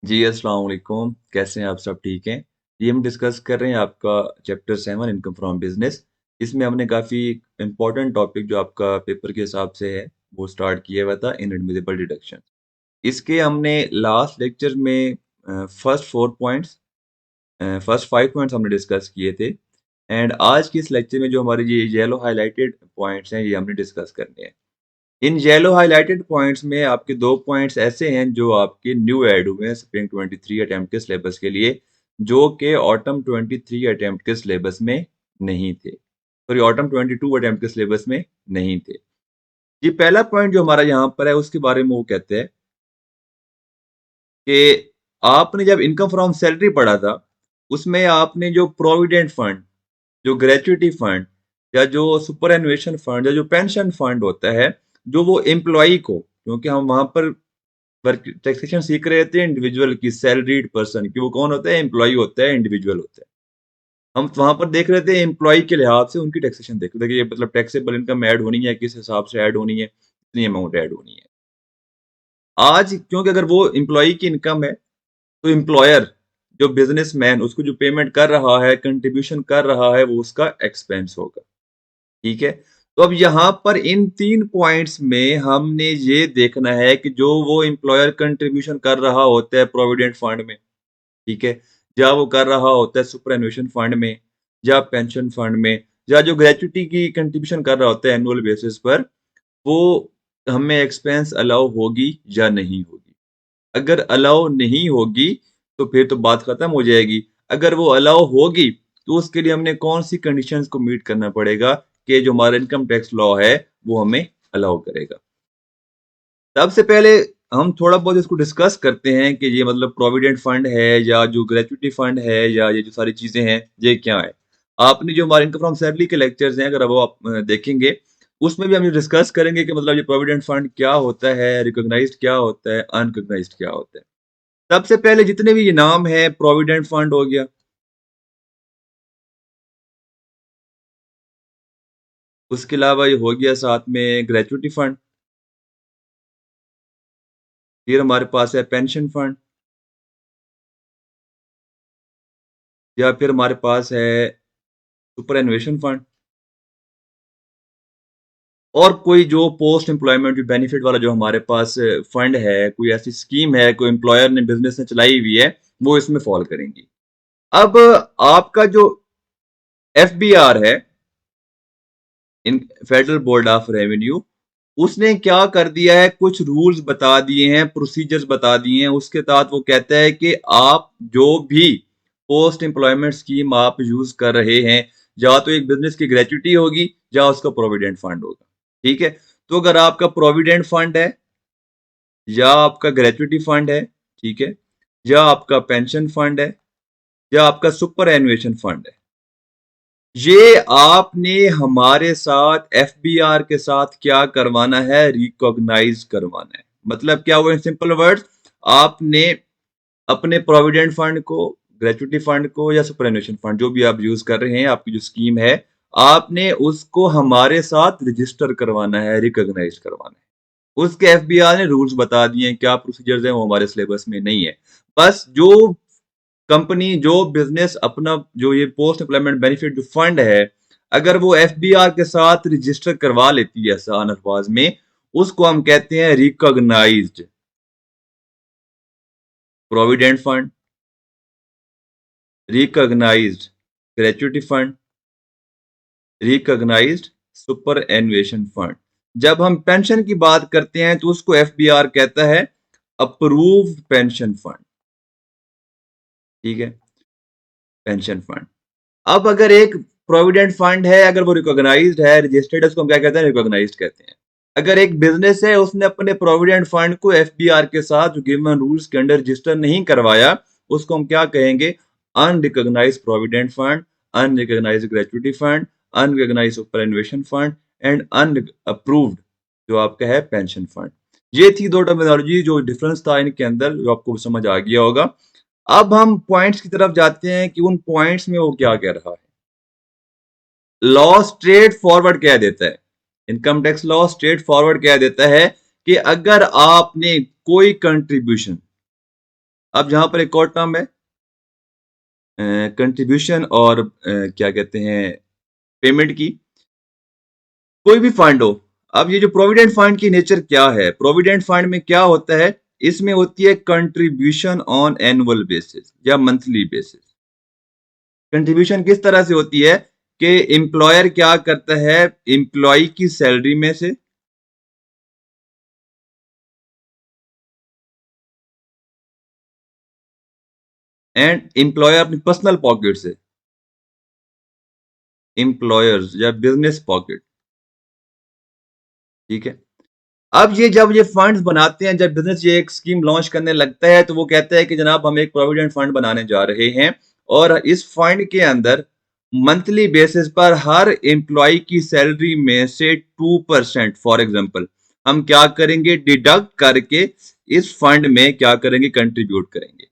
जी, अस्सलाम वालेकुम। कैसे हैं आप सब ठीक हैं? ये हम डिस्कस कर रहे हैं आपका चैप्टर 7 इनकम फ्रॉम बिज़नेस। इसमें हमने काफ़ी इम्पोर्टेंट टॉपिक जो आपका पेपर के हिसाब से है, वो स्टार्ट किया हुआ था इनएडमिसिबल डिडक्शन। इसके हमने लास्ट लेक्चर में फर्स्ट 4 पॉइंट्स फर्स्ट 5 पॉइंट्स हमने डिस्कस किए थे एंड आज के इस लेक्चर में जो हमारे ये येलो हाइलाइटेड पॉइंट्स हैं, ये हमने डिस्कस करने हैं। इन येलो हाइलाइटेड पॉइंट्स में आपके 2 पॉइंट्स ऐसे हैं जो आपके न्यू ऐड हुए हैं स्प्रिंग 23 अटेम्प्ट के सिलेबस के लिए, जो कि ऑटम 23 अटेम्प्ट के सिलेबस में नहीं थे। सॉरी, ऑटम 22 अटेम्प्ट के सिलेबस में नहीं थे। ये पहला पॉइंट जो हमारा यहाँ पर है उसके बारे में वो कहते हैं कि आपने जब इनकम फ्रॉम सैलरी पढ़ा था, उसमें आपने जो प्रोविडेंट फंड, जो ग्रेच्युटी फंड या जो सुपरएनुएशन फंड या जो पेंशन फंड होता है, जो वो एम्प्लॉई को, क्योंकि हम वहां पर वर्क टैक्सेशन सीख रहे थे इंडिविजुअल की, सैलरीड पर्सन की, वो कौन होता है? एम्प्लॉई होता है, इंडिविजुअल होता है। हम वहां पर देख रहे थे एम्प्लॉई के लिहाज से उनकी टैक्सेशन देख रहे थे कि ये मतलब टैक्सेबल इनकम ऐड होनी है, किस हिसाब से ऐड होनी है, कितनी अमाउंट ऐड होनी है। आज क्योंकि अगर वो एम्प्लॉई की इनकम है, तो एम्प्लॉयर जो बिजनेसमैन उसको जो पेमेंट कर रहा है, कंट्रीब्यूशन कर रहा है, वो उसका एक्सपेंस होगा। ठीक है? तो अब यहाँ पर इन 3 पॉइंट्स में हमने ये देखना है कि जो वो एम्प्लॉयर कंट्रीब्यूशन कर रहा होता है प्रोविडेंट फंड में, ठीक है? या वो कर रहा होता है सुपरएनुएशन फंड में, या पेंशन फंड में, या जो ग्रेच्युटी की कंट्रीब्यूशन कर रहा होता है एनुअल बेसिस पर, वो हमें एक्सपेंस अलाउ होगी या नहीं होगी। अगर अलाउ नहीं होगी, तो फिर तो बात खत्म हो जाएगी। अगर वो अलाउ होगी, तो उसके लिए हमने कौन-सी कंडीशंस को मीट करना पड़ेगा कि जो हमारा इनकम टैक्स लॉ है, वो हमें अलाउ करेगा। सबसे पहले हम थोड़ा बहुत इसको डिस्कस करते हैं कि ये मतलब प्रोविडेंट फंड है या जो ग्रेच्युटी फंड है या ये जो सारी चीज़ें हैं, ये क्या है? आपने जो हमारे इनकम फ्रॉम सैलरी के लेक्चर्स हैं, अगर वो आप देखेंगे, उसमें भी हम ये डिस्कस करेंगे कि मतलब ये प्रोविडेंट फंड क्या होता है, रिकॉग्नाइज्ड क्या होता है, अनरिकॉग्नाइज्ड क्या होता है। सबसे पहले जितने भी ये नाम है, प्रोविडेंट फंड हो गया, उसके अलावा ये हो गया साथ में ग्रेच्युटी फंड, फिर हमारे पास है पेंशन फंड, या फिर हमारे पास है सुपरएनुएशन फंड, और कोई जो पोस्ट एम्प्लॉयमेंट जो बेनिफिट वाला जो हमारे पास फंड है, कोई ऐसी स्कीम है, कोई एम्प्लॉयर ने बिजनेस ने चलाई हुई है, वो इसमें फॉल करेंगी। अब आपका जो एफबीआर है, इन फेडरल बोर्ड ऑफ रेवेन्यू, उसने क्या कर दिया है, कुछ रूल्स बता दिए हैं, प्रोसीजर्स बता दिए हैं। उसके तहत वो कहता है कि आप जो भी पोस्ट एम्प्लॉयमेंट स्कीम आप यूज कर रहे हैं, या तो एक बिजनेस की ग्रेच्युटी होगी या उसका प्रोविडेंट फंड होगा। ठीक है? तो अगर आपका प्रोविडेंट फंड है, या आपका ग्रेच्युटी फंड है, ठीक है, या आपका पेंशन फंड है, या आपका सुपर एनुएशन फंड है, ये आपने हमारे साथ एफबीआर के साथ क्या करवाना है? रिकॉग्नाइज करवाना है। मतलब क्या हुआ इन सिंपल वर्ड्स? आपने अपने प्रोविडेंट फंड को, ग्रेच्युटी फंड को या सुपरएनुएशन फंड, जो भी आप यूज कर रहे हैं, आपकी जो स्कीम है, आपने उसको हमारे साथ रजिस्टर करवाना है, रिकॉग्नाइज करवाना है। उसके एफबीआर ने रूल्स बता दिए हैं, क्या प्रोसीजर्स हैं, वो हमारे सिलेबस में नहीं है। बस जो कंपनी, जो बिजनेस अपना जो ये पोस्ट एम्प्लॉयमेंट बेनिफिट जो फंड है, अगर वो एफबीआर के साथ रजिस्टर करवा लेती है आसान अल्फाज में, उसको हम कहते हैं recognised provident fund, recognised gratuity fund, recognised superannuation fund. जब हम पेंशन की बात करते हैं, तो उसको एफबीआर कहता है अप्रूव्ड पेंशन फंड। ठीक है? Pension fund. अब अगर एक प्रोविडेंट फंड है, अगर वो रिकॉग्नाइज्ड है, रजिस्टर्ड है, उसको हम क्या कहते हैं? रिकॉग्नाइज्ड कहते हैं। अगर एक बिजनेस है, उसने अपने प्रोविडेंट फंड को एफबीआर के साथ जो गिवन रूल्स के अंडर रजिस्टर नहीं करवाया, उसको हम क्या कहेंगे? Unrecognised provident fund, unrecognised gratuity fund, unrecognised superannuation fund and unapproved जो आपका है पेंशन फंड। ये थी दो टर्मिनोलॉजी, जो डिफरेंस था इनके अंदर, जो आपको समझ आ गया होगा। अब हम पॉइंट्स की तरफ जाते हैं कि उन पॉइंट्स में वो क्या कह रहा है। लॉ स्ट्रेट फॉरवर्ड कह देता है, income tax law straight forward कह देता है कि अगर आपने कोई कंट्रीब्यूशन अब जहां पर एक और टर्म है कंट्रीब्यूशन और क्या कहते हैं पेमेंट की, कोई भी फंड हो। अब ये जो प्रोविडेंट फंड की नेचर क्या है, प्रोविडेंट फंड में क्या होता है, इसमें होती है कंट्रीब्यूशन ऑन एनुअल बेसिस या मंथली बेसिस। कंट्रीब्यूशन किस तरह से होती है कि एम्प्लॉयर क्या करता है, एम्प्लॉय की सैलरी में से एंड एम्प्लॉयर अपनी पर्सनल पॉकेट से, एम्प्लॉयर्स या बिजनेस पॉकेट, ठीक है। अब ये जब ये फंड्स बनाते हैं, जब बिजनेस ये एक स्कीम लॉन्च करने लगता है, तो वो कहता है कि जनाब हम एक प्रोविडेंट फंड बनाने जा रहे हैं और इस फंड के अंदर मंथली बेसिस पर हर एम्प्लॉय की सैलरी में से 2% फॉर एग्जांपल हम क्या करेंगे, डिडक्ट करके इस फंड में क्या करेंगे, कंट्रीब्यूट करेंगे,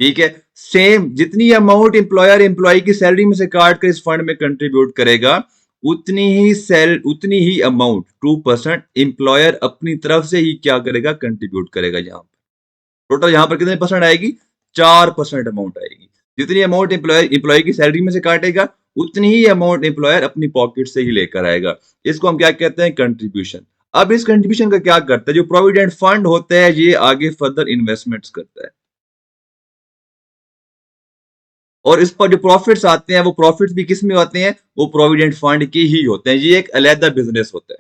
ठीक है। सेम जितनी अमाउंट एम्प्लॉयर एम्प्लॉय की सैलरी में से काट कर इस फंड में कंट्रीब्यूट करेगा, उतनी ही अमाउंट 2% एम्प्लॉयर अपनी तरफ से ही क्या करेगा, कंट्रीब्यूट करेगा। यहाँ पर टोटल यहाँ पर कितने परसेंट आएगी, 4% अमाउंट आएगी। जितनी अमाउंट एम्प्लॉयर एम्प्लॉय की सैलरी में से काटेगा, उतनी ही अमाउंट एम्प्लॉयर अपनी पॉकेट से ही लेकर आएगा। इसको हम क्या कहते हैं, कंट्रीब्यूशन। अब इस कंट्रीब्यूशन का क्या करता है, जो प्रोविडेंट फंड होता है ये आगे फर्दर इन्वेस्टमेंट्स करता है और इस पर जो प्रॉफिट्स आते हैं वो प्रॉफिट्स भी किस में होते हैं, वो प्रोविडेंट फंड के ही होते हैं। ये एक अलहदा बिजनेस होता है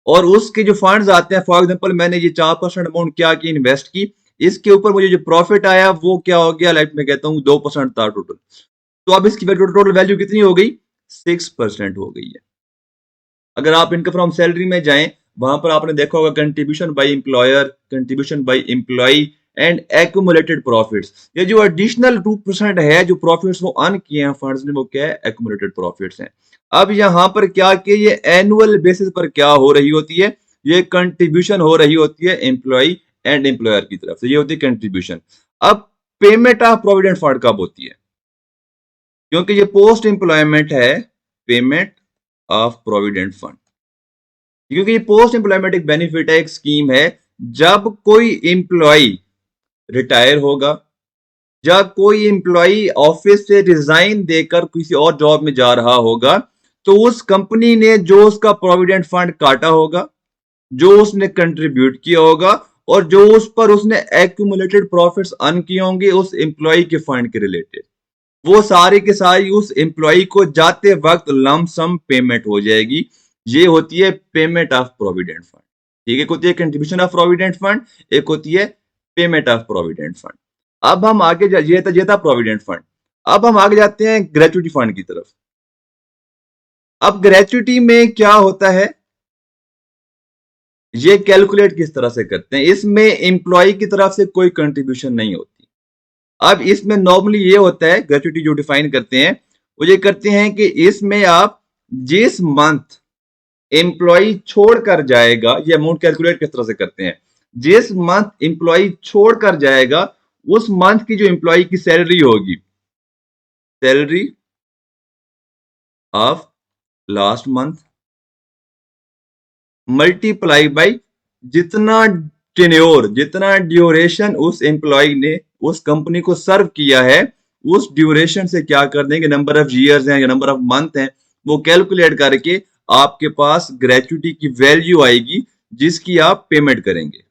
और उसके जो फंड्स आते हैं, फॉर एग्जांपल मैंने ये 4% अमाउंट क्या की, इन्वेस्ट की, इसके ऊपर मुझे जो प्रॉफिट आया वो क्या हो गया, लाइक मैं कहता हूँ 2% था टोटल। तो अब इसकी टोटल वैल्यू कितनी हो गई, 6% हो गई है। अगर आप इनकम फ्रॉम सैलरी में जाएं, वहां पर आपने देखा होगा contribution by employer, contribution by employee and accumulated profits. ये जो एडिशनल 2% है, जो प्रॉफिट्स वो अर्न किए हैं फंड्स ने, वो क्या है, एक्यूमुलेटेड प्रॉफिट्स हैं। अब यहां पर क्या कि ये एनुअल बेसिस पर क्या हो रही होती है, ये कंट्रीब्यूशन हो रही होती है एम्प्लॉय एंड एम्प्लॉयर की तरफ से, ये होती है कंट्रीब्यूशन। अब पेमेंट ऑफ प्रोविडेंट फंड कब होती है, क्योंकि ये पोस्ट एम्प्लॉयमेंट है, पेमेंट ऑफ प्रोविडेंट फंड, क्योंकि ये पोस्ट एम्प्लॉयमेंट एक बेनिफिट है, एक स्कीम है। जब कोई एम्प्लॉय रिटायर होगा, जब कोई एम्प्लॉय ऑफिस से रिजाइन देकर किसी और जॉब में जा रहा होगा, तो उस कंपनी ने जो उसका प्रोविडेंट फंड काटा होगा, जो उसने कंट्रीब्यूट किया होगा और जो उस पर उसने एक्यूमुलेटेड प्रॉफिट्स अर्न किए होंगे उस एम्प्लॉय के फंड के रिलेटेड, वो सारी के सारी उस एम्प्लॉय को जाते वक्त लमसम पेमेंट हो जाएगी। ये होती है पेमेंट ऑफ प्रोविडेंट फंड, ठीक है। एक होती है कंट्रीब्यूशन ऑफ प्रोविडेंट फंड, एक होती है पेमेंट ऑफ प्रोविडेंट फंड। अब हम आगे ये था प्रोविडेंट फंड। अब हम आगे जाते हैं ग्रेचुटी फंड की तरफ। अब ग्रेचुटी में क्या होता है, ये कैलकुलेट किस तरह से करते हैं, इसमें एम्प्लॉय की तरफ से कोई कंट्रीब्यूशन नहीं होती। अब इसमें नॉर्मली ये होता है, ग्रेचुटी जो डिफाइन करते हैं वो ये करते हैं कि इसमें आप जिस मंथ एम्प्लॉय छोड़कर जाएगा, ये अमाउंट कैलकुलेट किस तरह से करते हैं, जिस मंथ एम्प्लॉय छोड़कर जाएगा उस मंथ की जो एम्प्लॉय की सैलरी होगी, salary of last month multiply by जितना टेन्योर, जितना ड्यूरेशन उस एम्प्लॉय ने उस कंपनी को सर्व किया है, उस ड्यूरेशन से क्या कर देंगे, नंबर ऑफ ईयर्स हैं या नंबर ऑफ मंथ हैं, वो कैलकुलेट करके आपके पास ग्रेचुटी की वैल्यू आएगी जिसकी आप पेमेंट करेंगे।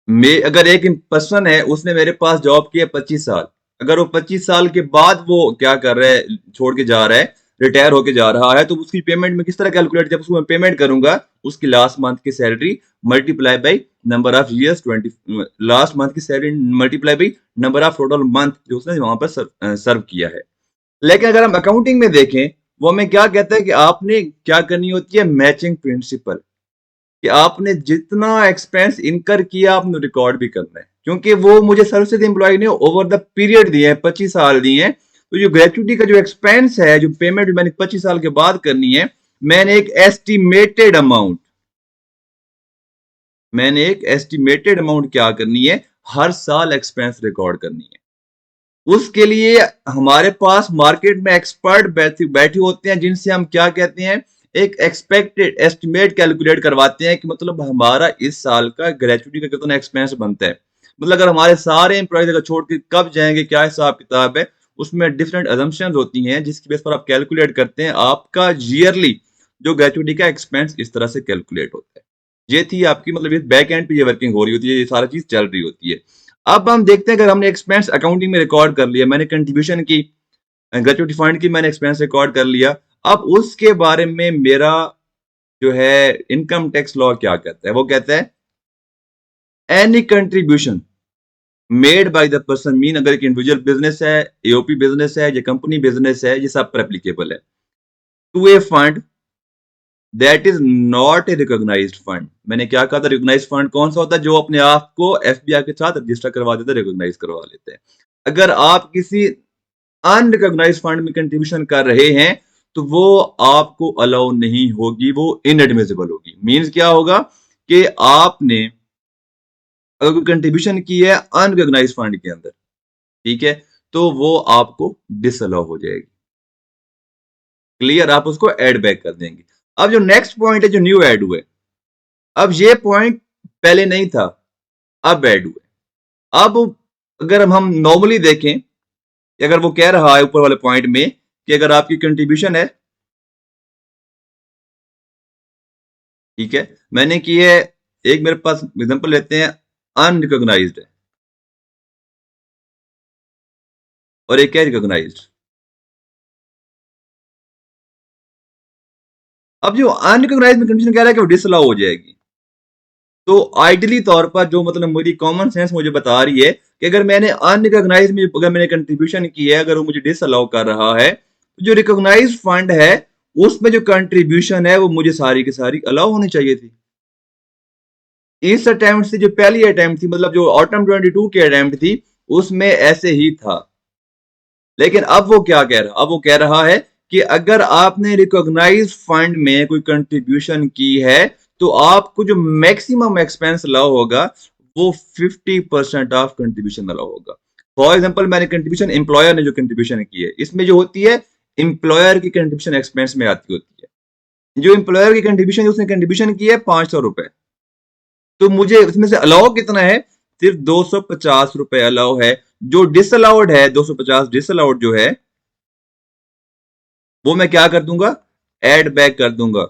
मैं अगर एक पर्सन है, उसने मेरे पास जॉब किया 25 साल, अगर वो 25 साल के बाद वो क्या कर रहा है, छोड़ के जा रहा है, रिटायर होके जा रहा है, तो उसकी पेमेंट में किस तरह कैलकुलेट, जब उसको मैं पेमेंट करूंगा उसकी लास्ट मंथ की salary multiply by number of years 20, last month की salary multiply by number of total month जो उसने वहां पर सर्व किया है। लेकिन अगर हम अकाउंटिंग में देखें, वो हमें क्या कहता है कि आपने क्या करनी होती है, मैचिंग प्रिंसिपल, कि आपने जितना एक्सपेंस इनकर किया आपने रिकॉर्ड भी करना है, क्योंकि वो मुझे सर्विसेज एम्प्लॉय ने ओवर द पीरियड दिए हैं, 25 साल दिए हैं। तो जो ग्रेचुटी का जो एक्सपेंस है, जो पेमेंट मैंने 25 साल के बाद करनी है, मैंने एक एस्टिमेटेड अमाउंट, मैंने एक एस्टिमेटेड अमाउंट क्या करनी है, हर साल एक्सपेंस रिकॉर्ड करनी है। उसके लिए हमारे पास मार्केट में एक्सपर्ट बैठे होते हैं जिनसे हम क्या कहते हैं, एक एक्सपेक्टेड एस्टिमेट कैलकुलेट करवाते हैं कि मतलब हमारा इस साल का ग्रेचुटी का कितना एक्सपेंस बनता है। मतलब अगर हमारे सारे एम्प्लॉयज अगर छोड़ के कब जाएंगे, क्या हिसाब किताब है, उसमें डिफरेंट अजम्पशंस होती हैं जिसकी बेस पर आप कैलकुलेट करते हैं आपका ईयरली जो ग्रेचुटी का एक्सपेंस इस तरह से कैलकुलेट होता है। ये थी आपकी मतलब इस बैक एंड पे ये वर्किंग हो रही होती है, ये सारा चीज चल रही होती है। अब हम देखते हैं अगर हमने एक्सपेंस अकाउंटिंग में रिकॉर्ड कर लिया, मैंने कंट्रीब्यूशन की, ग्रेचुटी फंड की मैंने एक्सपेंस रिकॉर्ड कर लिया, अब उसके बारे में मेरा जो है इनकम टैक्स लॉ क्या कहता है, वो कहता है any contribution made by the person, mean अगर एक इंडिविजुअल बिजनेस है, एओपी बिजनेस है या कंपनी बिजनेस है, ये सब पर एप्लीकेबल है, to a fund that is not a recognised fund. मैंने क्या कहा था, रिकॉग्नाइज्ड फंड कौन सा होता है, जो अपने आप को एफबीआई के साथ रजिस्टर करवा देते हैं, रिकॉग्नाइज करवा लेते हैं। अगर आप किसी अनरिकॉग्नाइज्ड फंड में कंट्रीब्यूशन कर रहे हैं तो वो आपको अलाउ नहीं होगी, वो इनएडमिसिबल होगी। मींस क्या होगा कि आपने अगर कोई कंट्रीब्यूशन की है अनरिकॉग्नाइज्ड फंड के अंदर, ठीक है, तो वो आपको डिसअलाउ हो जाएगी। क्लियर, आप उसको ऐड बैक कर देंगे। अब जो नेक्स्ट पॉइंट है जो न्यू ऐड हुए, अब ये पॉइंट पहले नहीं था, अब ऐड हुए। अब अगर हम नॉर्मली देखें, अगर वो कह रहा है ऊपर वाले पॉइंट में कि अगर आपकी कंट्रीब्यूशन है, ठीक है, मैंने की है, एक मेरे पास एग्जांपल लेते हैं, अनरिकॉग्नाइज्ड है और एक है रिकॉग्नाइज्ड। अब जो अनरिकॉग्नाइज्ड में कंडीशन कह रहा है कि वो डिसअलाउ हो जाएगी, तो आइडियली तौर पर जो मतलब मेरी कॉमन सेंस मुझे बता रही है कि अगर मैंने अनरिकॉग्नाइज्ड में अगर मैंने कंट्रीब्यूशन की है, अगर वो मुझे डिसअलाउ कर रहा है, तो जो रिकॉग्नाइज्ड फंड है उसमें जो कंट्रीब्यूशन है वो मुझे सारी की सारी अलाउ होनी चाहिए थी। इस अटेम्प्ट से जो पहली अटेम्प्ट थी, मतलब जो ऑटम 22 की अटेम्प्ट थी, उसमें ऐसे ही था। लेकिन अब वो क्या कह रहा, अब वो कह रहा है कि अगर आपने रिकॉग्नाइज फंड में कोई कंट्रीब्यूशन की है तो आपको जो मैक्सिमम एक्सपेंस अलाउ होगा वो 50% ऑफ कंट्रीब्यूशन अलाउ होगा। फॉर एग्जांपल मैंने कंट्रीब्यूशन, एम्प्लॉयर ने जो कंट्रीब्यूशन की है, इसमें जो होती है एम्प्लॉयर की कंट्रीब्यूशन एक्सपेंस में आती होती है। जो एम्प्लॉयर की कंट्रीब्यूशन, उसने कंट्रीब्यूशन की है 500 रुपए, तो मुझे उसमें से अलाउ कितना है, सिर्फ 250 रुपए अलाउ है। जो डिसअलाउड है 250 डिसअलाउड जो है वो मैं क्या कर दूंगा, एड बैक कर दूंगा।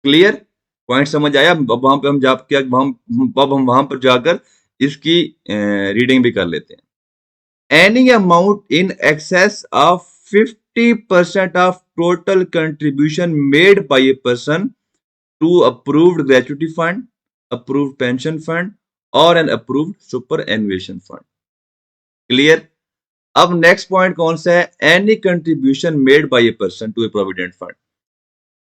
क्लियर, पॉइंट समझ आया। अब वहां पे हम जा क्या अब हम वहां पर जाकर इसकी रीडिंग भी कर लेते हैं। Any amount in excess of 50% of total contribution made by a person to approved gratuity fund, approved pension fund और an approved superannuation fund. Clear. अब नेक्स्ट पॉइंट कौन सा है, any contribution made by a person to a provident fund.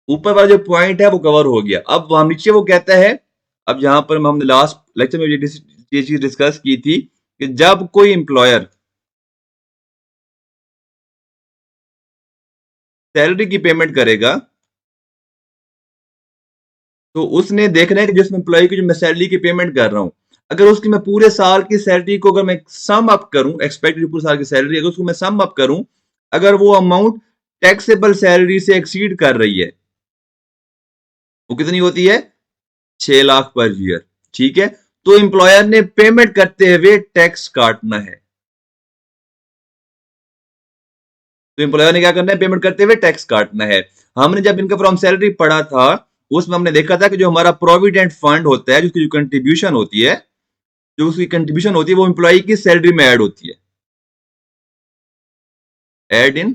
ऊपर वाला जो point है वो कवर हो गया। अब वहां नीचे वो कहता है, अब जहां पर हमने लास्ट लेक्चर में ये चीज डिस्कस की थी कि जब कोई एम्प्लॉयर सैलरी की पेमेंट करेगा तो उसने देखना है कि जिस एम्प्लॉय की जो मैं सैलरी की पेमेंट कर रहा हूं, अगर उसकी मैं पूरे साल की सैलरी को अगर मैं सम अप करूं, एक्सपेक्टेड पूरे साल की सैलरी अगर उसको मैं सम अप करूं, अगर वो अमाउंट टैक्सेबल सैलरी से एक्सीड कर रही है, वो कितनी होती है, 6 लाख पर ईयर, ठीक है, तो एम्प्लॉयर ने पेमेंट करते हुए टैक्स काटना है। तो एम्प्लॉयर ने क्या करना है, पेमेंट करते हुए टैक्स काटना है। हमने जब इनकम फ्रॉम सैलरी पढ़ा था उसमें हमने देखा था कि जो हमारा प्रोविडेंट फंड होता है, जिसकी जो कंट्रीब्यूशन होती है, जो उसकी कंट्रीब्यूशन होती है वो एम्प्लॉय की सैलरी में ऐड होती है, ऐड इन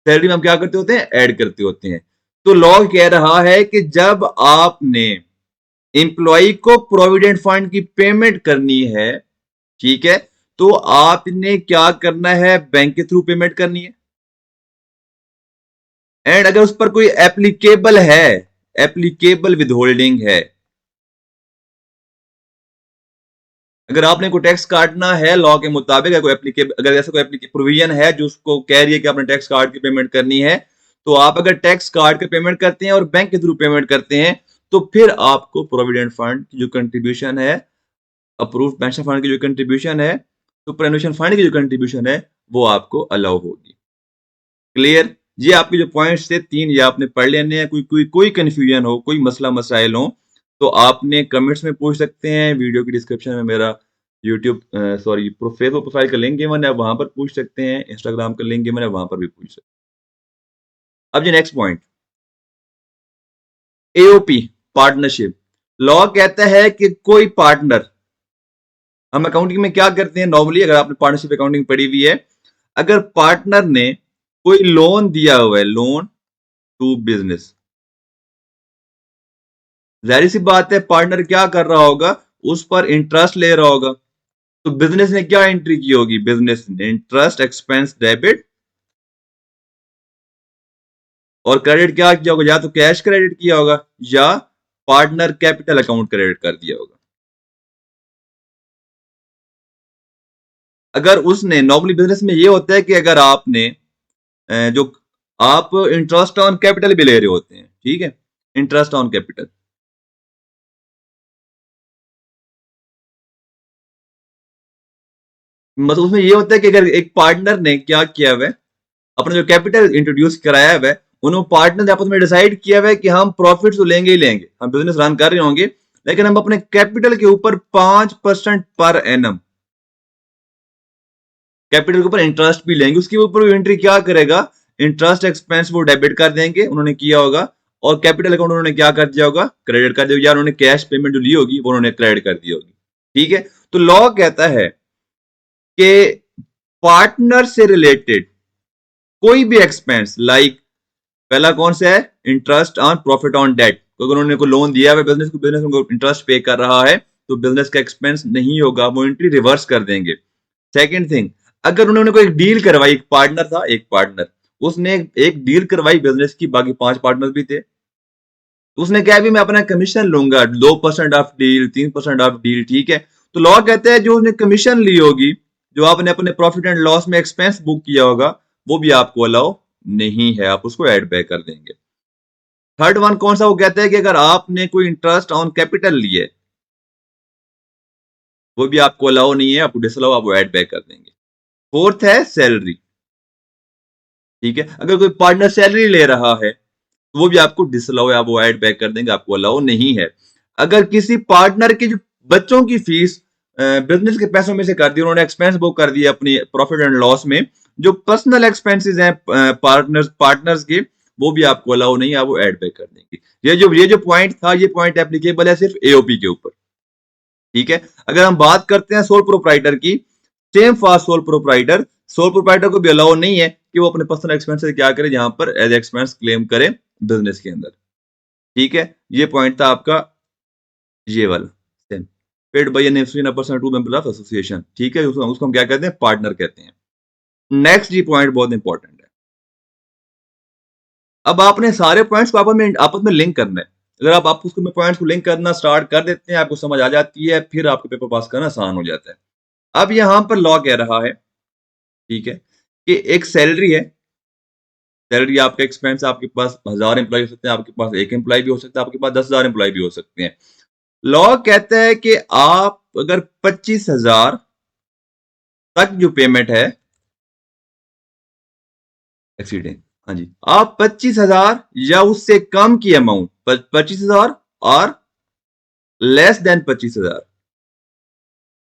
सैलरी में हम क्या करते होते हैं, ऐड करते होते हैं। तो लॉ कह रहा है कि जब आपने एम्प्लॉय को प्रोविडेंट फंड की पेमेंट करनी है, ठीक है, तो आपने क्या करना है, बैंक के थ्रू पेमेंट करनी है। एंड अगर उस पर कोई एप्लीकेबल है, एप्लीकेबल विद होल्डिंग है, अगर आपने कोई टैक्स काटना है लॉ के मुताबिक, अगर ऐसा कोई प्रोविजन है जो उसको कह रही है कि आपने टैक्स काट के पेमेंट करनी है, तो आप अगर टैक्स काट के पेमेंट करते हैं और बैंक के थ्रू पेमेंट करते हैं, तो फिर आपको प्रोविडेंट फंड की जो कंट्रीब्यूशन है, अप्रूव्ड पेंशन फंड की जो कंट्रीब्यूशन है, सुपरएनुएशन फंड की जो कंट्रीब्यूशन है, वो आपको अलाउ होगी। क्लियर। ये आपके जो पॉइंट्स थे 3, ये आपने पढ़ लेने हैं। कोई कंफ्यूजन हो, कोई मसला मसाइल हो, तो आपने कमेंट्स में पूछ सकते हैं। वीडियो की डिस्क्रिप्शन में मेरा यूट्यूब सॉरी फेसबुक प्रोफाइल का लिंक गिवन है, आप वहां पर पूछ सकते हैं। इंस्टाग्राम का लिंक गिवन है, वहां पर भी पूछ सकते हैं। अब जी next point, AOP partnership. Law कहता है कि कोई पार्टनर, हम अकाउंटिंग में क्या करते हैं नॉर्मली, अगर आपने पार्टनरशिप अकाउंटिंग पढ़ी हुई है, अगर पार्टनर ने कोई लोन दिया हुआ है, लोन टू बिजनेस, जाहिर सी बात है पार्टनर क्या कर रहा होगा, उस पर इंटरेस्ट ले रहा होगा। तो बिजनेस ने क्या एंट्री की होगी, बिजनेस ने इंटरेस्ट एक्सपेंस डेबिट, और क्रेडिट क्या किया होगा, या तो कैश क्रेडिट किया होगा या पार्टनर कैपिटल अकाउंट क्रेडिट कर दिया होगा। अगर उसने, नॉर्मली बिजनेस में ये होता है कि अगर आपने जो आप इंटरेस्ट ऑन कैपिटल भी ले रहे होते हैं, ठीक है, इंटरेस्ट ऑन कैपिटल, मतलब उसमें ये होता है कि अगर एक पार्टनर ने क्या किया हुआ है, अपना जो कैपिटल इंट्रोड्यूस कराया हुआ है, उन्होंने पार्टनर ने आपस में डिसाइड किया हुआ है कि हम प्रॉफिट तो लेंगे ही लेंगे, हम बिजनेस रन कर रहे होंगे, लेकिन हम अपने कैपिटल के ऊपर 5% पर एनम कैपिटल के ऊपर इंटरेस्ट भी लेंगे। उसके ऊपर एंट्री क्या करेगा, इंटरेस्ट एक्सपेंस वो डेबिट कर देंगे, उन्होंने किया होगा, और कैपिटल अकाउंट उन्होंने क्या कर दिया होगा, क्रेडिट कर दिया होगा, या उन्होंने कैश पेमेंट जो ली होगी वो उन्होंने क्रेडिट कर दी होगी। ठीक है, तो लॉ कहता है कि पार्टनर से रिलेटेड कोई भी एक्सपेंस, लाइक पहला कौन सा है, interest on profit on debt, तो अगर उन्होंने कोई लोन दिया है बिजनेस को, बिजनेस उनको इंटरेस्ट पे कर रहा है, तो बिजनेस का एक्सपेंस नहीं होगा, वो एंट्री रिवर्स कर देंगे। सेकंड थिंग, अगर उन्होंने कोई डील करवाई, एक पार्टनर था, एक पार्टनर उसने एक डील करवाई बिजनेस की, बाकी 5 पार्टनर भी थे, तो उसने क्या भी मैं अपना कमीशन लूंगा, 2% ऑफ डील, 3% ऑफ डील, ठीक है। तो लॉ कहते हैं जो उसने कमीशन ली होगी, जो आपने अपने प्रॉफिट एंड लॉस में एक्सपेंस बुक किया होगा, वो भी आपको अलाउ नहीं है, आप उसको एड बैक कर देंगे। थर्ड वन कौन सा, वो कहते हैं कि अगर आपने कोई इंटरेस्ट ऑन कैपिटल लिए, वो भी आपको अलाउ नहीं है, आपको डिसअलाउ, आप वो एड बैक कर देंगे। फोर्थ है सैलरी, ठीक है, अगर कोई पार्टनर सैलरी ले रहा है तो वो भी आपको डिसअलाउ है, आप वो एड बैक कर देंगे, आपको अलाउ नहीं है। अगर किसी पार्टनर के जो बच्चों की फीस बिजनेस के पैसों में से कर दी, उन्होंने एक्सपेंस बुक कर दिया अपनी प्रॉफिट एंड लॉस में, जो पर्सनल एक्सपेंसेस हैं पार्टनर्स पार्टनर्स के, वो भी आपको अलाउ नहीं है, आप वो एड बैक कर देंगे। ये जो पॉइंट था, ये पॉइंट एप्लीकेबल है सिर्फ एओपी के ऊपर, ठीक है। अगर हम बात करते हैं सोल प्रोप्राइटर की, same for sole proprietor, sole proprietor को भी अलाउ नहीं है कि वो अपने पर्सनल एक्सपेंसेस क्या करे, जहां पर एज एक्सपेंस क्लेम करे बिजनेस के अंदर, ठीक है। ये पॉइंट था आपका, ये वाला same, paid by an person to member of association, ठीक है, उसको हम क्या कहते हैं, पार्टनर कहते हैं। नेक्स्ट ये पॉइंट बहुत इंपॉर्टेंट है। अब आपने सारे पॉइंट्स को आपस में लिंक करना है। अगर आप उसको में पॉइंट्स को लिंक करना स्टार्ट कर देते हैं, आपको समझ आ जाती है, फिर आपके पेपर पास करना आसान हो जाता है। अब यहां पर लॉ कह रहा है, ठीक है, कि एक सैलरी है, सैलरी आपका एक्सपेंस, आपके पास 1000 एम्प्लॉय हो सकते हैं, आपके पास एक एम्प्लॉय भी हो सकता है, आपके पास 10,000 एम्प्लॉय भी हो सकते हैं। लॉ कहता है कि आप अगर 25,000 तक जो पेमेंट है, एक्सीडेंट, हाँ जी, आप 25,000 या उससे कम की अमाउंट, 25,000 और लेस देन 25,000,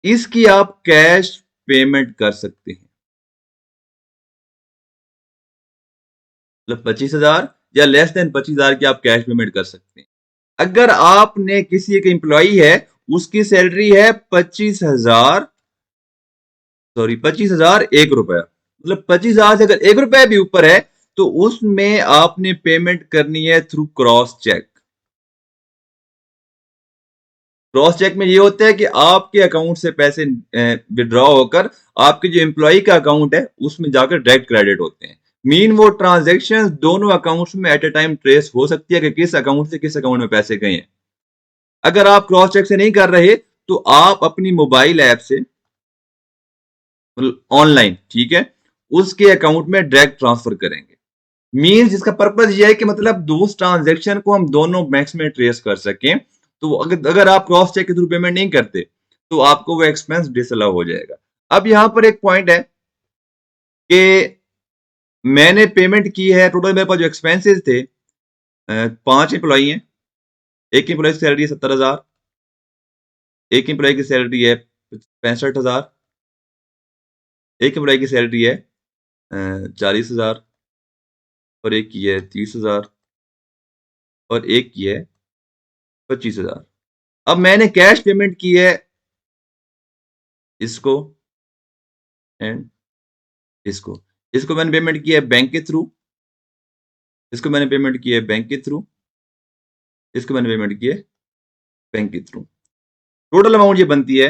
इसकी आप कैश पेमेंट कर सकते हैं। मतलब 25,000 या लेस देन 25,000 की आप कैश पेमेंट कर सकते हैं। अगर आपने किसी एक एम्प्लॉई है, उसकी सैलरी है 25,000, सॉरी 25,001 रुपया, मतलब 25,000 से अगर 1 रुपया भी ऊपर है, तो उसमें आपने पेमेंट करनी है through cross cheque. Cross cheque में ये होता है कि आपके अकाउंट से पैसे विड्रॉ होकर आपके जो एम्प्लॉय का अकाउंट है उसमें जाकर डायरेक्ट क्रेडिट होते हैं। मीन वो ट्रांजैक्शन दोनों अकाउंट्स में एट ए टाइम ट्रेस हो सकती है कि किस अकाउंट से किस अकाउंट में पैसे गए हैं। अगर आप क्रॉस चेक से नहीं कर रहे, तो आप अपनी मोबाइल ऐप से ऑनलाइन, ठीक है, उसके अकाउंट में डायरेक्ट ट्रांसफर करेंगे। मीन्स इसका पर्पज ये है कि मतलब दो ट्रांजेक्शन को हम दोनों बैंक्स में ट्रेस कर सकें। तो अगर आप क्रॉस चेक के थ्रू पेमेंट नहीं करते, तो आपको वो एक्सपेंस डिसअलाउ हो जाएगा। अब यहां पर एक पॉइंट है कि मैंने पेमेंट की है टोटल, मेरे पास जो एक्सपेंसेस थे, 5 एम्प्लॉई हैं। एक एम्प्लॉय की सैलरी है 70,000, एक एम्प्लॉय की सैलरी है 65,000, एक एम्प्लॉय की सैलरी है 40,000, और एक की है 30,000, और एक की है 25,000। अब मैंने कैश पेमेंट की है इसको एंड इसको। इसको मैंने पेमेंट किया है बैंक के थ्रू, इसको मैंने पेमेंट किया है बैंक के थ्रू, इसको मैंने पेमेंट किया है बैंक के थ्रू। टोटल अमाउंट ये बनती है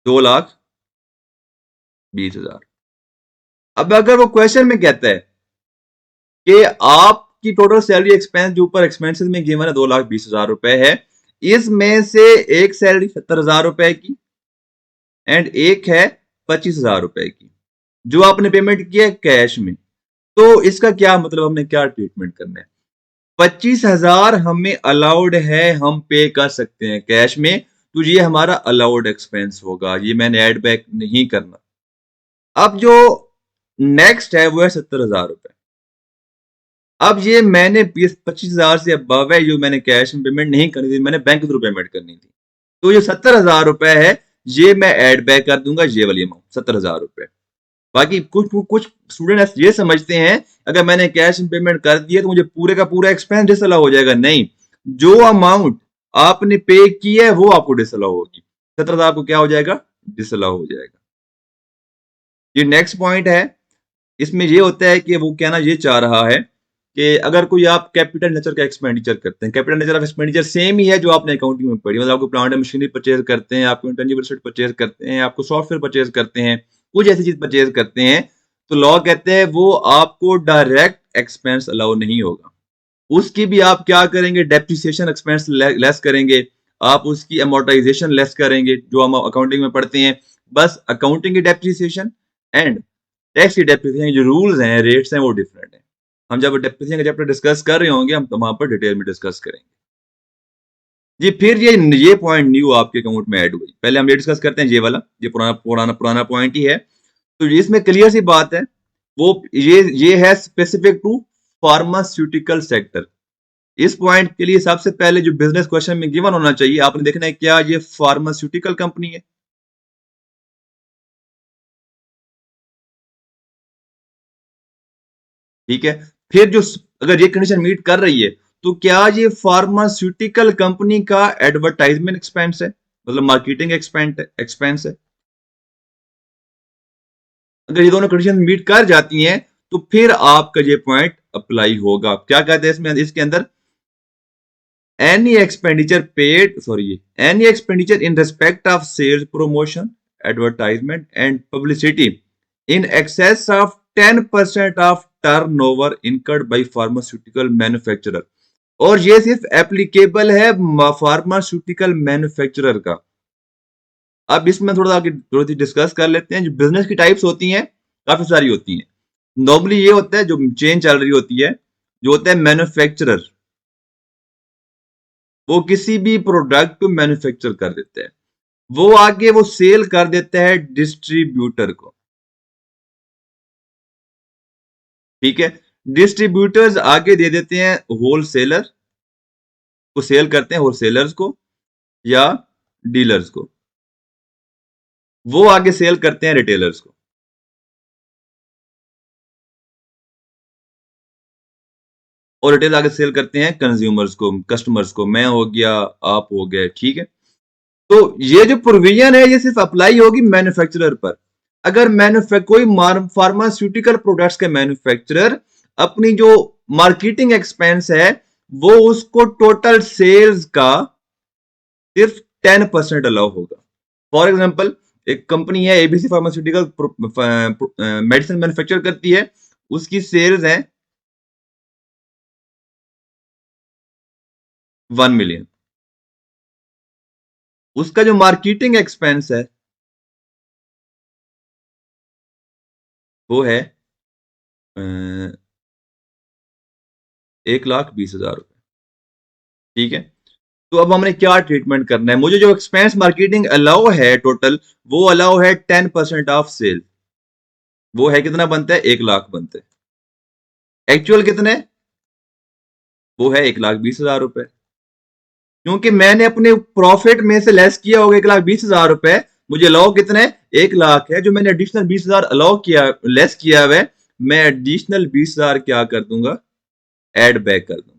2,20,000। अब अगर वो क्वेश्चन में कहता है कि आपकी टोटल सैलरी एक्सपेंस जो ऊपर एक्सपेंसेस में गिवन है 2,20,000 रुपए है, इसमें से एक सैलरी 70,000 रुपए की एंड एक है 25,000 रुपए की, जो आपने पेमेंट किया है कैश में। तो इसका क्या मतलब, हमने क्या ट्रीटमेंट करना है? 25,000 हमें अलाउड है, हम पे कर सकते हैं कैश में, तो ये हमारा अलाउड एक्सपेंस होगा, ये मैंने एड बैक नहीं करना। अब जो नेक्स्ट है वो है 70,000 रुपए। अब ये मैंने 25,000 से अबव है, जो मैंने कैश में पेमेंट नहीं करनी थी, मैंने बैंक के थ्रू पेमेंट करनी थी। तो ये 70,000 रुपए है, ये मैं एड बैक कर दूंगा, ये वाली अमाउंट 70,000 रुपए। बाकी कुछ कुछ स्टूडेंट ये समझते हैं अगर मैंने कैश में पेमेंट कर दिया तो मुझे पूरे का पूरा एक्सपेंस डिसअलाउ हो जाएगा। नहीं, जो अमाउंट आपने पे की है वो आपको डिसअलाउ होगी। 70,000 आपको क्या हो जाएगा? डिसअलाउ हो जाएगा। ये नेक्स्ट पॉइंट है। इसमें ये होता है कि वो कहना ये चाह रहा है कि अगर कोई आप कैपिटल नेचर का एक्सपेंडिचर करते हैं, capital nature of expenditure same ही है जो आपने अकाउंटिंग में पढ़ी, मतलब आपको प्लांट एंड मशीनरी परचेज करते हैं, आपको इंटेंजिबल एसेट परचेज करते हैं, आपको सॉफ्टवेयर परचेज करते हैं, कुछ ऐसी चीज परचेज करते हैं, तो लॉ कहते हैं वो आपको डायरेक्ट एक्सपेंस अलाउ नहीं होगा। उसकी भी आप क्या करेंगे? डेप्रिसिएशन एक्सपेंस लेस करेंगे, आप उसकी अमोर्टाइजेशन लेस करेंगे, जो हम अकाउंटिंग में पढ़ते हैं। बस अकाउंटिंग की डेप्रिसिएशन एंड टैक्स की डेप्रिसिएशन जो रूल्स हैं, रेट्स हैं, वो डिफरेंट है। हम जब डेप्रिसिएशन का चैप्टर डिस्कस कर रहे होंगे, हम तो वहां पर डिटेल में डिस्कस करेंगे जी। फिर ये पॉइंट न्यू आपके अकाउंट में ऐड हुई, पहले हम ये डिस्कस करते हैं ये वाला, ये पुराना पुराना पुराना पॉइंट ही है। तो इसमें क्लियर सी बात है, वो ये है स्पेसिफिक टू फार्मास्यूटिकल सेक्टर। इस पॉइंट के लिए सबसे पहले जो बिजनेस क्वेश्चन में गिवन होना चाहिए, आपने देखना है क्या ये फार्मास्यूटिकल कंपनी है। ठीक है। फिर जो अगर ये कंडीशन मीट कर रही है, तो क्या ये फार्मास्यूटिकल कंपनी का एडवर्टाइजमेंट एक्सपेंस है, मतलब मार्केटिंग एक्सपेंस है। अगर ये दोनों कंडीशन मीट कर जाती हैं, तो फिर आपका ये पॉइंट अप्लाई होगा। क्या कहते हैं इसमें, इसके अंदर any expenditure paid, sorry, any expenditure in respect of sales, promotion, advertisement and publicity in excess of 10% of turnover incurred by pharmaceutical manufacturer। और ये सिर्फ एप्लीकेबल है फार्मास्यूटिकल मैन्युफैक्चरर का। अब इसमें थोड़ा आगे थोड़ी डिस्कस कर लेते हैं। जो बिजनेस की टाइप्स होती हैं, काफी सारी होती हैं। नॉर्मली ये होता है जो चेन चल रही होती है, जो होता है मैन्युफैक्चरर, वो किसी भी प्रोडक्ट को मैन्युफैक्चर कर देते हैं, वो आगे वो सेल कर देता है डिस्ट्रीब्यूटर को। ठीक है। डिस्ट्रीब्यूटर्स आगे दे देते हैं होलसेलर को, सेल करते हैं होलसेलर्स को या डीलर्स को, वो आगे सेल करते हैं रिटेलर्स को। और रिटेल आगे सेल करते हैं कंज्यूमर्स को, कस्टमर्स को, मैं हो गया, आप हो गए। ठीक है। तो ये जो प्रोविजन है ये सिर्फ अप्लाई होगी मैन्युफैक्चरर पर। अगर कोई फार्मास्यूटिकल प्रोडक्ट्स के मैन्युफैक्चरर अपनी जो मार्केटिंग एक्सपेंस है, वो उसको टोटल सेल्स का सिर्फ 10% अलाउ होगा। फॉर एग्जाम्पल, एक कंपनी है एबीसी फार्मास्यूटिकल, मेडिसिन मैन्युफैक्चर करती है, उसकी सेल्स है 1 मिलियन। उसका जो मार्केटिंग एक्सपेंस है वो है 1,20,000 रुपए। ठीक है। तो अब हमने क्या ट्रीटमेंट करना है? मुझे जो एक्सपेंस मार्केटिंग अलाउ है टोटल, वो अलाउ है 10% ऑफ सेल। वो है कितना बनता है, 1 लाख बनते हैं। एक्चुअल कितने, वो है 1,20,000 रुपए। क्योंकि मैंने अपने प्रॉफिट में से लेस किया होगा 1,20,000 रुपए, मुझे अलाउ कितने, 1 लाख है। जो मैंने एडिशनल 20,000 अलाउ किया, लेस किया हुआ है, मैं एडिशनल 20,000 क्या कर दूंगा, एड बैक कर दूंगा।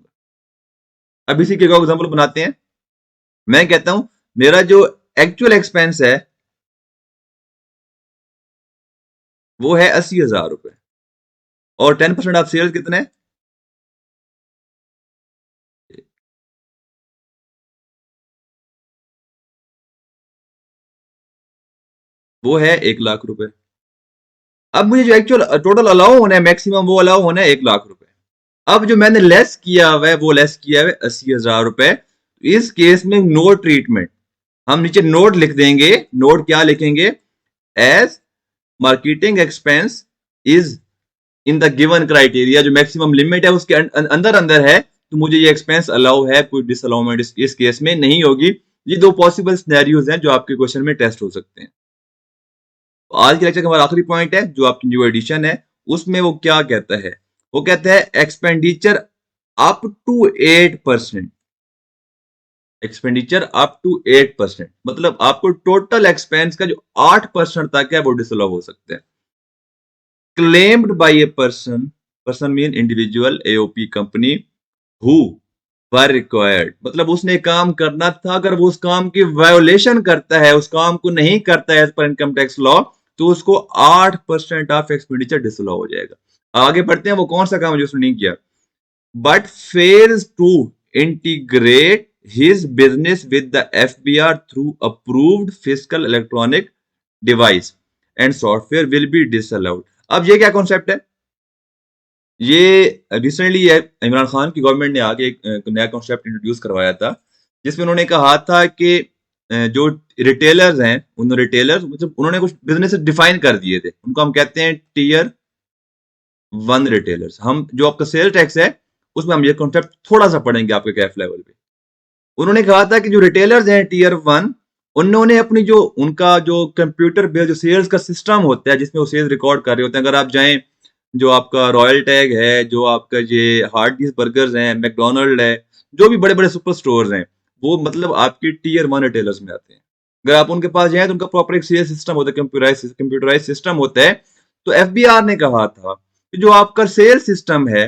अब इसी के एग्जांपल बनाते हैं। मैं कहता हूं मेरा जो एक्चुअल एक्सपेंस है वो है 80,000 रुपए, और 10% ऑफ सेल्स कितने, वो है 1 लाख रुपए। अब मुझे जो एक्चुअल टोटल अलाउ होना है मैक्सिमम, वो अलाउ होना है 1 लाख रुपए। अब जो मैंने लेस किया हुआ है वो लेस किया हुआ है 80,000 रुपए। इस केस में नो ट्रीटमेंट, हम नीचे नोट लिख देंगे। नोट क्या लिखेंगे, as marketing expense is in the given criteria, जो मैक्सिमम लिमिट है उसके अंदर अंदर है, तो मुझे ये एक्सपेंस अलाउ है, कोई डिसअलाउमेंट इस केस में नहीं होगी। ये दो पॉसिबल सिनेरियोज हैं जो आपके क्वेश्चन में टेस्ट हो सकते हैं। तो आज के लेक्चर का हमारा आखिरी पॉइंट है जो आपकी न्यू एडिशन है, उसमें वो क्या कहता है, वो कहता है expenditure up to 8%। Expenditure up to 8%, मतलब आपको टोटल एक्सपेंस का जो 8% तक है वो डिसअलाउ हो सकते हैं। Claimed by a person, person mean individual, AOP company, who were required, मतलब उसने काम करना था, अगर वो उस काम की वायोलेशन करता है, उस काम को नहीं करता है as per income tax law, तो उसको 8% ऑफ एक्सपेंडिचर डिसअलाउ हो जाएगा। आगे बढ़ते हैं, वो कौन सा काम है जो उसने नहीं किया, but fails to integrate his business with the FBR through approved fiscal electronic device and software will be disallowed। अब ये क्या कॉन्सेप्ट है, ये रिसेंटली इमरान खान की गवर्नमेंट ने आगे एक नया कॉन्सेप्ट इंट्रोड्यूस करवाया था, जिसमें उन्होंने कहा था कि जो रिटेलर्स हैं, उन रिटेलर्स मतलब उन्होंने कुछ बिजनेस डिफाइन कर दिए थे, उनको हम कहते हैं टीयर 1 रिटेलर्स। हम जो आपका सेल टैक्स है उसमें हम ये कॉन्सेप्ट थोड़ा सा पढ़ेंगे आपके कैफ लेवल पे। उन्होंने कहा था कि जो रिटेलर्स हैं टीयर 1, उन्होंने अपनी जो उनका जो कंप्यूटर बेस्ड जो सेल्स का सिस्टम होता है जिसमें वो सेल्स रिकॉर्ड कर रहे होते हैं, अगर आप जाएं जो आपका रॉयल टैग है, जो आपका ये हार्डीज बर्गर्स हैं, मैकडोनल्ड है, जो भी बड़े बड़े सुपर स्टोर्स हैं, वो मतलब आपके टीयर 1 रिटेलर्स में आते हैं। अगर आप उनके पास जाए तो उनका प्रॉपर एक सेल्स सिस्टम होता है, कंप्यूटराइज सिस्टम होता है। तो एफबीआर ने कहा था कि जो आपका सेल्स सिस्टम है,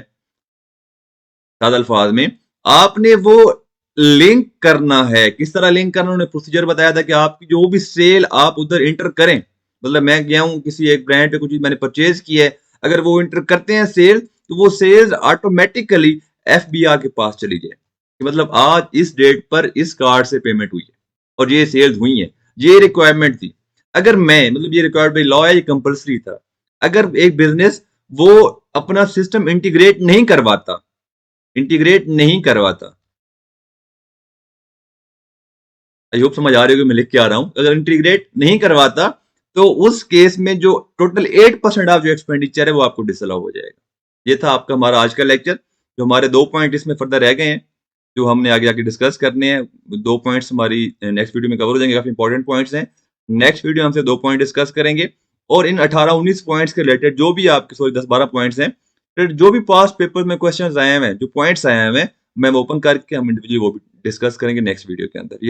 सादा अल्फाज में आपने वो लिंक करना है। किस तरह लिंक करना, उन्होंने प्रोसीजर बताया था कि आपकी जो भी सेल आप उधर इंटर करें, मतलब मैं गया हूं किसी एक ब्रांड पे कुछ चीज मैंने परचेज की है, अगर वो इंटर करते हैं सेल, तो वो सेल्स ऑटोमेटिकली एफबीआर के पास चली जाए कि मतलब आज इस डेट पर इस कार्ड से पेमेंट हुई है और ये सेल्स हुई है। ये रिक्वायरमेंट थी। अगर मैं मतलब ये रिक्वायर्ड बाई लॉ है, ये कंपल्सरी था। अगर एक बिजनेस वो अपना सिस्टम इंटीग्रेट नहीं करवाता, आई होप समझ आ रही होगी मैं लिख के आ रहा हूं, अगर इंटीग्रेट नहीं करवाता, तो उस केस में जो टोटल 8% ऑफ जो एक्सपेंडिचर है वो आपको डिसअलाउ हो जाएगा। ये था आपका हमारा आज का लेक्चर। जो हमारे 2 पॉइंट इसमें फर्दर रह गए हैं, जो हमने आगे आगे डिस्कस करने हैं, 2 पॉइंट्स हमारी नेक्स्ट वीडियो में कवर हो जाएंगे, काफी इंपॉर्टेंट पॉइंट्स हैं। नेक्स्ट वीडियो हमसे 2 पॉइंट डिस्कस करेंगे, और इन 18-19 पॉइंट्स के रिलेटेड जो भी आपके, सॉरी 10-12 पॉइंट्स हैं, फिर जो भी पास्ट पेपर में क्वेश्चंस आए हुए हैं, जो पॉइंट्स आए हुए हैं, मैं वो ओपन करके हम इंडिविजुअली वो भी डिस्कस करेंगे नेक्स्ट वीडियो के अंदर।